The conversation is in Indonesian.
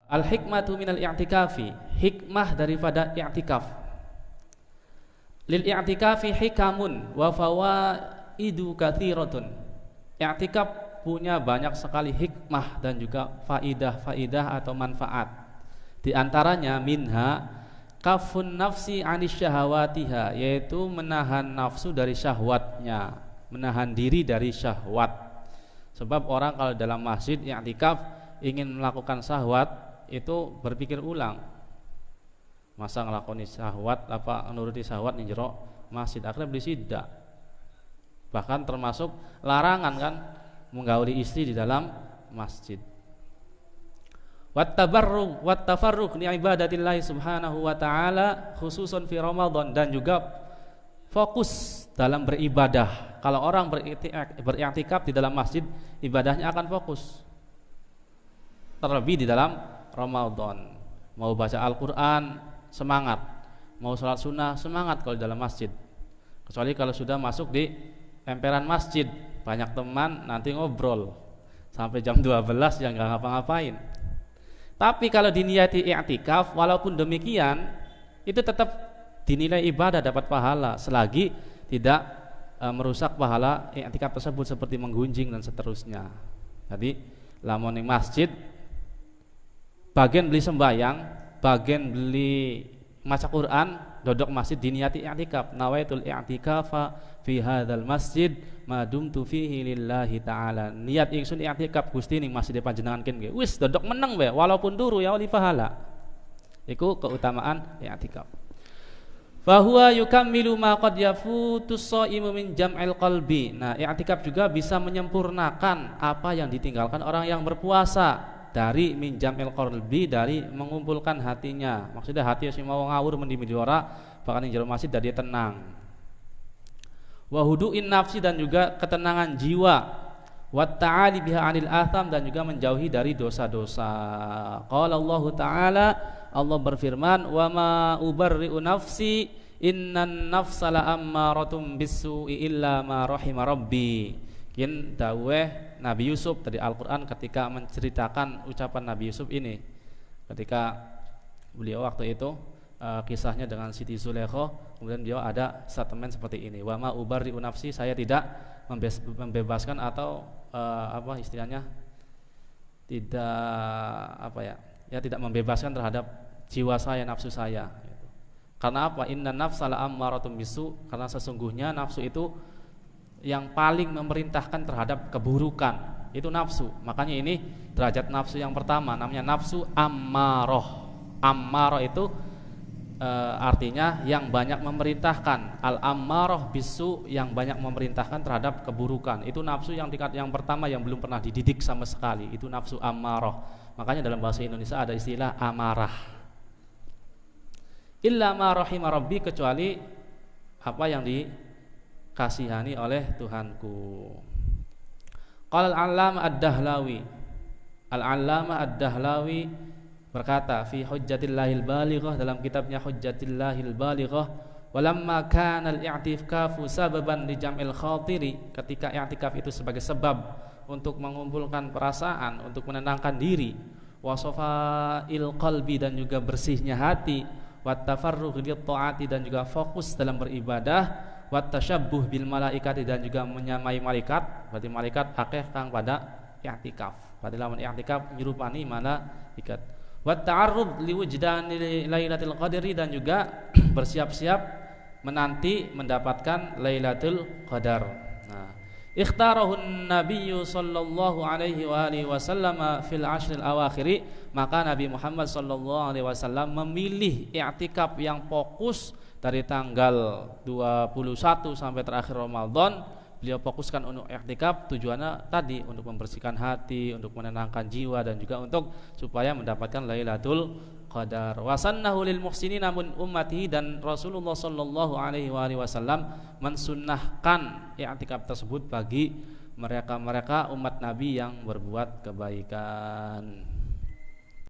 Al-hikmatu minal i'tikafi, hikmah daripada i'tikaf. Lil i'tikafi hikamun wa fawaidu katsiratun. I'tikaf punya banyak sekali hikmah dan juga faidah-faidah atau manfaat. Di antaranya minha kafun nafsi anis syahawatiha, yaitu menahan nafsu dari syahwatnya, menahan diri dari syahwat. Sebab orang kalau dalam masjid i'tikaf ingin melakukan syahwat itu berpikir ulang, masa ngelakoni syahwat apa nuruti syahwat ning jero masjid, akhirnya beli sidak. Bahkan termasuk larangan kan menggauli istri di dalam masjid. Wat tafarruq li ibadatillah subhanahu wa ta'ala khususan fi Ramadan, dan juga fokus dalam beribadah. Kalau orang beriktikaf di dalam masjid, ibadahnya akan fokus. Terlebih di dalam Ramadan, mau baca Al-Quran semangat, mau sholat sunnah semangat kalau di dalam masjid. Kecuali kalau sudah masuk di emperan masjid, banyak teman, nanti ngobrol sampai jam 12 yang nggak ngapa-ngapain. Tapi kalau diniati i'tikaf, walaupun demikian itu tetap dinilai ibadah, dapat pahala selagi tidak merusak pahala i'tikaf tersebut seperti menggunjing dan seterusnya. Jadi lamun ning masjid bagian beli sembayang, bagian beli maca Quran, dodok masjid diniati i'tikaf. Nawaitul i'tikafa fi hadzal masjid ma dumtu fihi lillahi ta'ala. Niat ingsun i'tikaf Gusti ning masjid panjenengan kene. Wis dodok meneng wae walaupun turu ya oli pahala. Iku keutamaan i'tikaf. Fa huwa yukammilu ma qad yafutus shaimu min jam'il qalbi. Nah, i'tikaf juga bisa menyempurnakan apa yang ditinggalkan orang yang berpuasa. Dari minjamil qalbi, dari mengumpulkan hatinya. Maksudnya hati yang mau ngawur mendimi ora, bahkan yang jero masjid dia tenang. Wa hudu'in nafsi, dan juga ketenangan jiwa. Wa ta'ali biha 'anil atham, dan juga menjauhi dari dosa-dosa. Qala Allah Ta'ala, Allah berfirman, "Wa ma ubarri'u nafsi, innan nafsa la'ammaratun bis-su'i illa ma rahima rabbi." Yen daweh Nabi Yusuf dari Al-Quran ketika menceritakan ucapan Nabi Yusuf ini, ketika beliau waktu itu kisahnya dengan Siti Zulaikha, kemudian beliau ada statement seperti ini, wa ma ubarri'u nafsi, saya tidak membebaskan atau apa istilahnya, tidak tidak membebaskan terhadap jiwa saya, nafsu saya. Karena apa? Inna nafsa la'ammaratun bisu, karena sesungguhnya nafsu itu yang paling memerintahkan terhadap keburukan, itu nafsu. Makanya ini derajat nafsu yang pertama, namanya nafsu ammaroh. Ammaroh itu artinya yang banyak memerintahkan. Al-ammaroh bisu, yang banyak memerintahkan terhadap keburukan. Itu nafsu yang tingkat yang pertama, yang belum pernah dididik sama sekali. Itu nafsu ammaroh. Makanya dalam bahasa Indonesia ada istilah amarah. Illa ma rahima rabbi, kecuali apa yang kasihani oleh Tuhanku. Qala al-'allama ad-Dahlawi, al-'allama ad-Dahlawi berkata fi Hujjatillahil Balighah, dalam kitabnya Hujjatillahil Balighah, walamma kana al-i'tikafu sababan li jam'il khatiri, ketika i'tikaf itu sebagai sebab untuk mengumpulkan perasaan, untuk menenangkan diri, wa safa'il qalbi, dan juga bersihnya hati, wa tafarrugh li ta'ati, dan juga fokus dalam beribadah, wa tasyabbuh bil malaikati, dan juga menyamai malaikat. Berarti malaikat akeh kang pada i'tikaf. Berarti lawan i'tikaf nyerupani malaikat. Wa ta'arrud li wujdani lailatul qadri, dan juga bersiap-siap menanti mendapatkan Lailatul Qadar. Nah, ikhtarahun nabiyyu sallallahu alaihi wa alihi wasallam fil ashril awakhiri, maka Nabi Muhammad sallallahu alaihi wasallam memilih i'tikaf yang fokus dari tanggal 21 sampai terakhir Ramadan. Beliau fokuskan untuk i'tikaf, tujuannya tadi untuk membersihkan hati, untuk menenangkan jiwa, dan juga untuk supaya mendapatkan Lailatul Qadar. Wasannahu lil muhsinin min ummatihi, dan Rasulullah sallallahu alaihi wasallam mensunnahkan i'tikaf tersebut bagi mereka-mereka umat Nabi yang berbuat kebaikan.